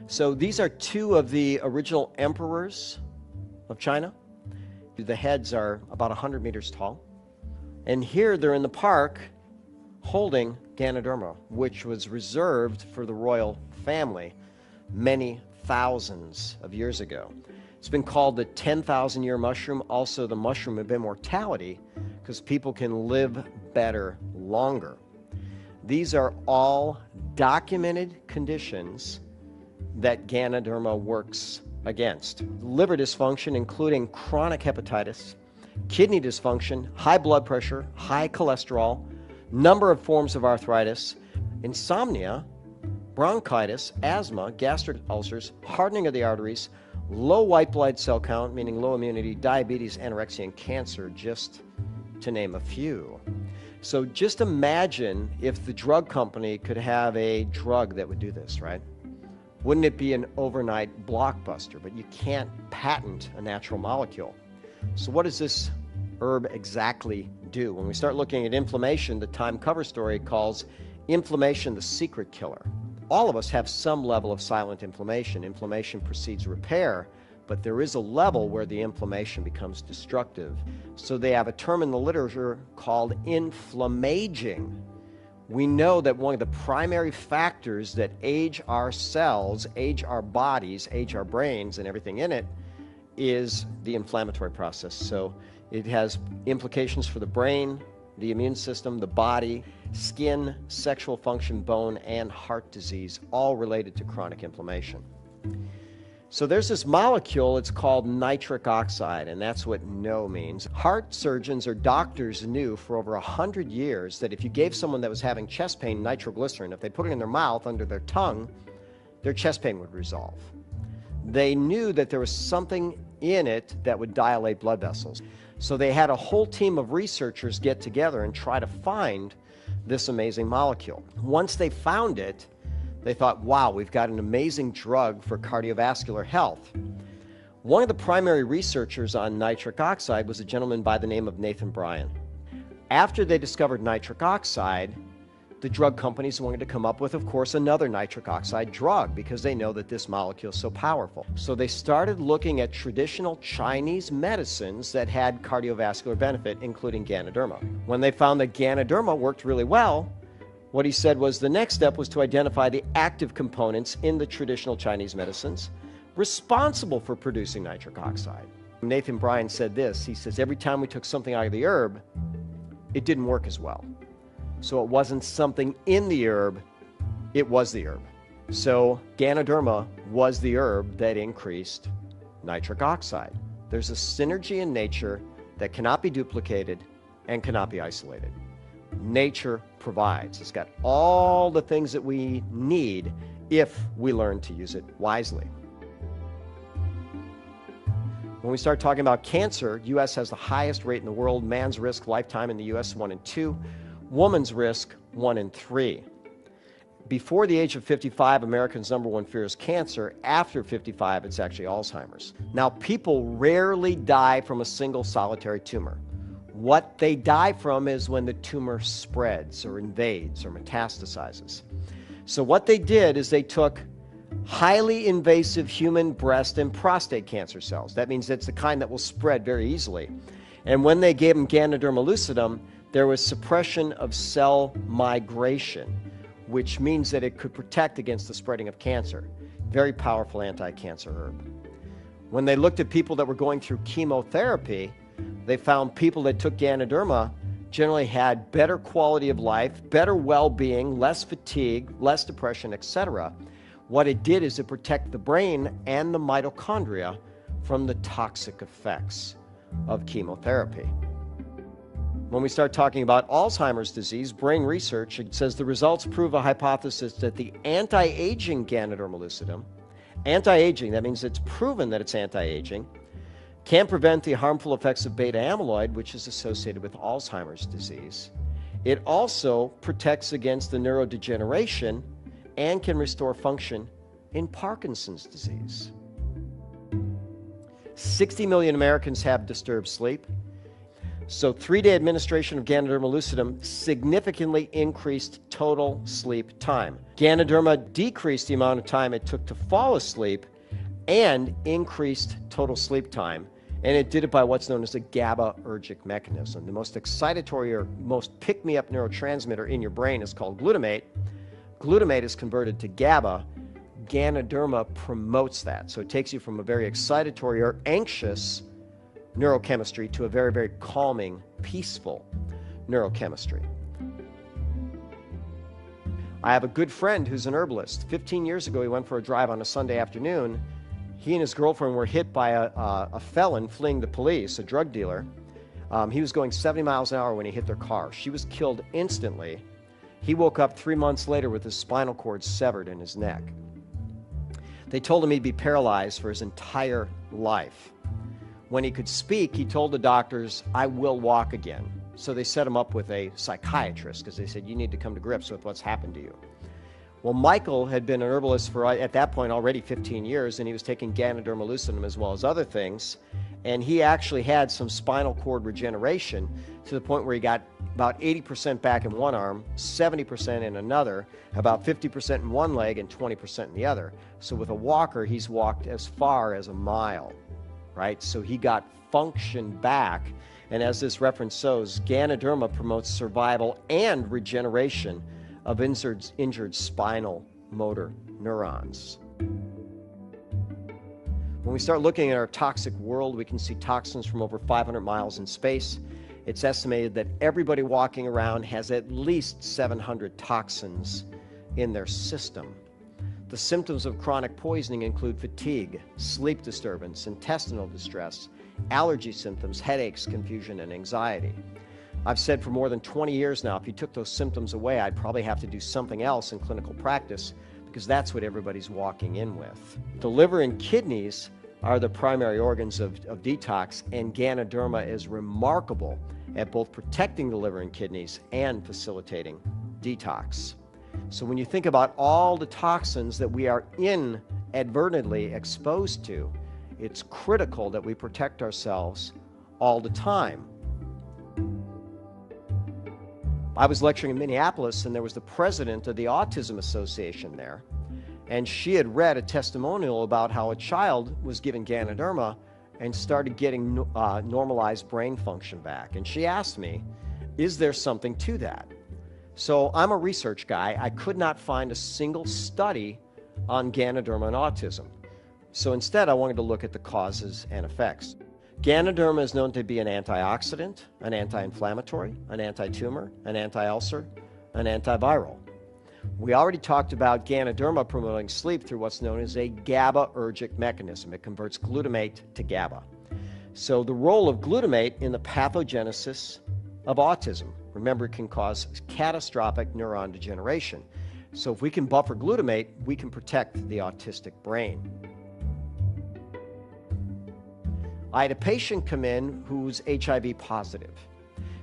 So these are two of the original emperors of China. The heads are about 100 meters tall. And here they're in the park holding Ganoderma, which was reserved for the royal family many thousands of years ago. It's been called the 10,000-year mushroom, also the mushroom of immortality, because people can live better longer. These are all documented conditions that Ganoderma works against. Liver dysfunction, including chronic hepatitis, kidney dysfunction, high blood pressure, high cholesterol, number of forms of arthritis, insomnia, bronchitis, asthma, gastric ulcers, hardening of the arteries, low white blood cell count, meaning low immunity, diabetes, anorexia, and cancer, just to name a few. So just imagine if the drug company could have a drug that would do this, right? Wouldn't it be an overnight blockbuster? But you can't patent a natural molecule. So what does this herb exactly do? When we start looking at inflammation, the Time cover story calls inflammation the secret killer. All of us have some level of silent inflammation. Inflammation precedes repair, but there is a level where the inflammation becomes destructive. So they have a term in the literature called inflammaging. We know that one of the primary factors that age our cells, age our bodies, age our brains and everything in it is the inflammatory process. So it has implications for the brain, the immune system, the body, skin, sexual function, bone, and heart disease, all related to chronic inflammation. So there's this molecule, it's called nitric oxide, and that's what NO means. Heart surgeons or doctors knew for over 100 years that if you gave someone that was having chest pain nitroglycerin, if they put it in their mouth, under their tongue, their chest pain would resolve. They knew that there was something in it that would dilate blood vessels. So they had a whole team of researchers get together and try to find this amazing molecule. Once they found it, they thought, wow, we've got an amazing drug for cardiovascular health. One of the primary researchers on nitric oxide was a gentleman by the name of Nathan Bryan. After they discovered nitric oxide, the drug companies wanted to come up with, of course, another nitric oxide drug because they know that this molecule is so powerful. So they started looking at traditional Chinese medicines that had cardiovascular benefit, including Ganoderma. When they found that Ganoderma worked really well, what he said was the next step was to identify the active components in the traditional Chinese medicines responsible for producing nitric oxide. Nathan Bryan said this, he says, every time we took something out of the herb, it didn't work as well. So it wasn't something in the herb, it was the herb. So Ganoderma was the herb that increased nitric oxide. There's a synergy in nature that cannot be duplicated and cannot be isolated. Nature provides. It's got all the things that we need if we learn to use it wisely. When we start talking about cancer, U.S. has the highest rate in the world. Man's risk lifetime in the U.S. 1 in 2. Woman's risk 1 in 3. Before the age of 55, Americans' number one fear is cancer. After 55, it's actually Alzheimer's. Now, people rarely die from a single solitary tumor. What they die from is when the tumor spreads or invades or metastasizes. So what they did is they took highly invasive human breast and prostate cancer cells. That means it's the kind that will spread very easily. And when they gave them Ganoderma lucidum, there was suppression of cell migration, which means that it could protect against the spreading of cancer. Very powerful anti-cancer herb. When they looked at people that were going through chemotherapy, they found people that took Ganoderma generally had better quality of life, better well-being, less fatigue, less depression, etc. What it did is it protected the brain and the mitochondria from the toxic effects of chemotherapy. When we start talking about Alzheimer's disease, brain research, it says the results prove a hypothesis that the anti-aging Ganoderma lucidum, anti-aging, that means it's proven that it's anti-aging, can prevent the harmful effects of beta amyloid, which is associated with Alzheimer's disease. It also protects against the neurodegeneration and can restore function in Parkinson's disease. 60 million Americans have disturbed sleep. So 3-day administration of Ganoderma lucidum significantly increased total sleep time. Ganoderma decreased the amount of time it took to fall asleep and increased total sleep time. And it did it by what's known as a GABAergic mechanism. The most excitatory or most pick-me-up neurotransmitter in your brain is called glutamate. Glutamate is converted to GABA. Ganoderma promotes that. So it takes you from a very excitatory or anxious neurochemistry to a very, very calming, peaceful neurochemistry. I have a good friend who's an herbalist. 15 years ago, he went for a drive on a Sunday afternoon. He and his girlfriend were hit by a felon fleeing the police, a drug dealer. He was going 70 miles an hour when he hit their car. She was killed instantly. He woke up 3 months later with his spinal cord severed in his neck. They told him he'd be paralyzed for his entire life. When he could speak, he told the doctors, "I will walk again." So they set him up with a psychiatrist because they said, "You need to come to grips with what's happened to you." Well, Michael had been an herbalist for, at that point, already 15 years, and he was taking Ganoderma lucidum as well as other things. And he actually had some spinal cord regeneration to the point where he got about 80% back in one arm, 70% in another, about 50% in one leg, and 20% in the other. So with a walker, he's walked as far as a mile, right? So he got function back. And as this reference shows, Ganoderma promotes survival and regeneration of injured spinal motor neurons. When we start looking at our toxic world, we can see toxins from over 500 miles in space. It's estimated that everybody walking around has at least 700 toxins in their system. The symptoms of chronic poisoning include fatigue, sleep disturbance, intestinal distress, allergy symptoms, headaches, confusion, and anxiety. I've said for more than 20 years now, if you took those symptoms away, I'd probably have to do something else in clinical practice because that's what everybody's walking in with. The liver and kidneys are the primary organs of detox, and Ganoderma is remarkable at both protecting the liver and kidneys and facilitating detox. So when you think about all the toxins that we are inadvertently exposed to, it's critical that we protect ourselves all the time. I was lecturing in Minneapolis, and there was the president of the Autism Association there, and she had read a testimonial about how a child was given Ganoderma and started getting normalized brain function back. And she asked me, is there something to that? So I'm a research guy. I could not find a single study on Ganoderma and autism. So instead, I wanted to look at the causes and effects. Ganoderma is known to be an antioxidant, an anti-inflammatory, an anti-tumor, an anti-ulcer, an antiviral. We already talked about Ganoderma promoting sleep through what's known as a GABAergic mechanism. It converts glutamate to GABA. So the role of glutamate in the pathogenesis of autism. Remember, it can cause catastrophic neuron degeneration. So if we can buffer glutamate, we can protect the autistic brain. I had a patient come in who's HIV positive.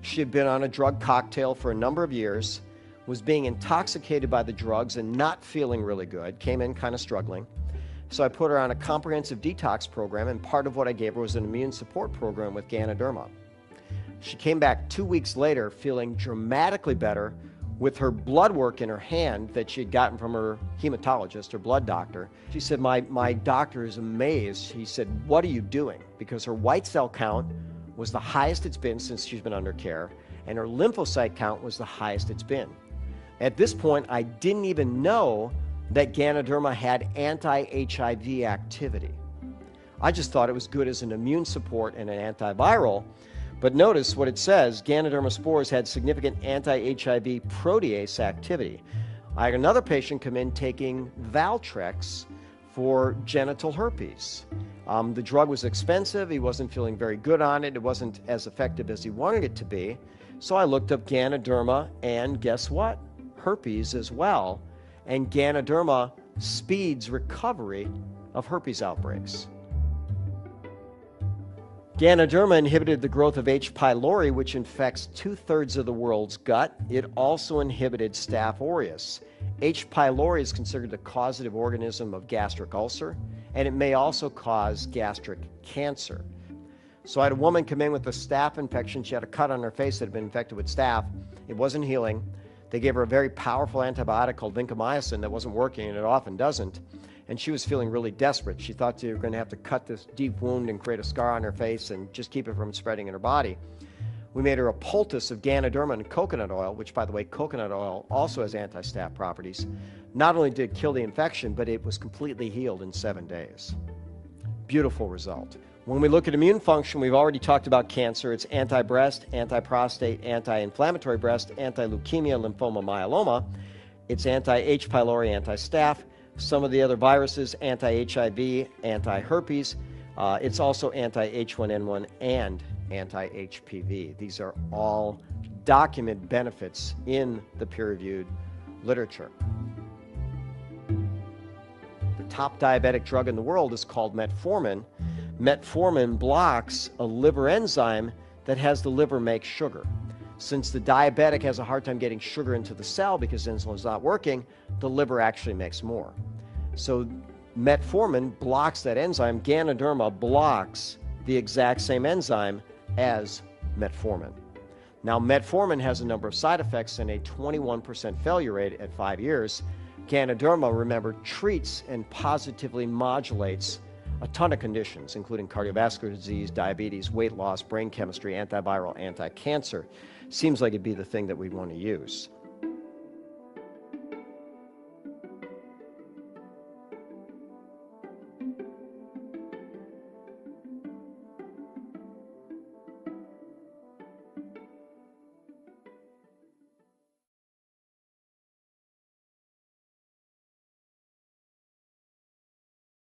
She had been on a drug cocktail for a number of years, was being intoxicated by the drugs and not feeling really good, came in kind of struggling. So I put her on a comprehensive detox program, and part of what I gave her was an immune support program with Ganoderma. She came back 2 weeks later feeling dramatically better with her blood work in her hand that she had gotten from her hematologist, her blood doctor. She said, my doctor is amazed. He said, "What are you doing?" Because her white cell count was the highest it's been since she's been under care, and her lymphocyte count was the highest it's been. At this point, I didn't even know that Ganoderma had anti-HIV activity. I just thought it was good as an immune support and an antiviral. But notice what it says, Ganoderma spores had significant anti-HIV protease activity. I had another patient come in taking Valtrex for genital herpes. The drug was expensive. He wasn't feeling very good on it. It wasn't as effective as he wanted it to be. So I looked up Ganoderma, and guess what? Herpes as well. And Ganoderma speeds recovery of herpes outbreaks. Ganoderma inhibited the growth of H. pylori, which infects 2/3 of the world's gut. It also inhibited Staph aureus. H. pylori is considered a causative organism of gastric ulcer, and it may also cause gastric cancer. So I had a woman come in with a staph infection. She had a cut on her face that had been infected with staph. It wasn't healing. They gave her a very powerful antibiotic called vancomycin that wasn't working, and it often doesn't. And she was feeling really desperate. She thought they were going to have to cut this deep wound and create a scar on her face and just keep it from spreading in her body. We made her a poultice of Ganoderma and coconut oil, which, by the way, coconut oil also has anti-staph properties. Not only did it kill the infection, but it was completely healed in 7 days. Beautiful result. When we look at immune function, we've already talked about cancer. It's anti-breast, anti-prostate, anti-inflammatory breast, anti-leukemia, lymphoma, myeloma. It's anti-H. pylori, anti-staph. Some of the other viruses, anti-HIV, anti-herpes. It's also anti-H1N1 and anti-HPV. These are all documented benefits in the peer-reviewed literature. The top diabetic drug in the world is called metformin. Metformin blocks a liver enzyme that has the liver make sugar. Since the diabetic has a hard time getting sugar into the cell because insulin is not working, the liver actually makes more. So metformin blocks that enzyme. Ganoderma blocks the exact same enzyme as metformin. Now, metformin has a number of side effects and a 21% failure rate at 5 years. Ganoderma, remember, treats and positively modulates a ton of conditions, including cardiovascular disease, diabetes, weight loss, brain chemistry, antiviral, anti-cancer. Seems like it'd be the thing that we'd want to use.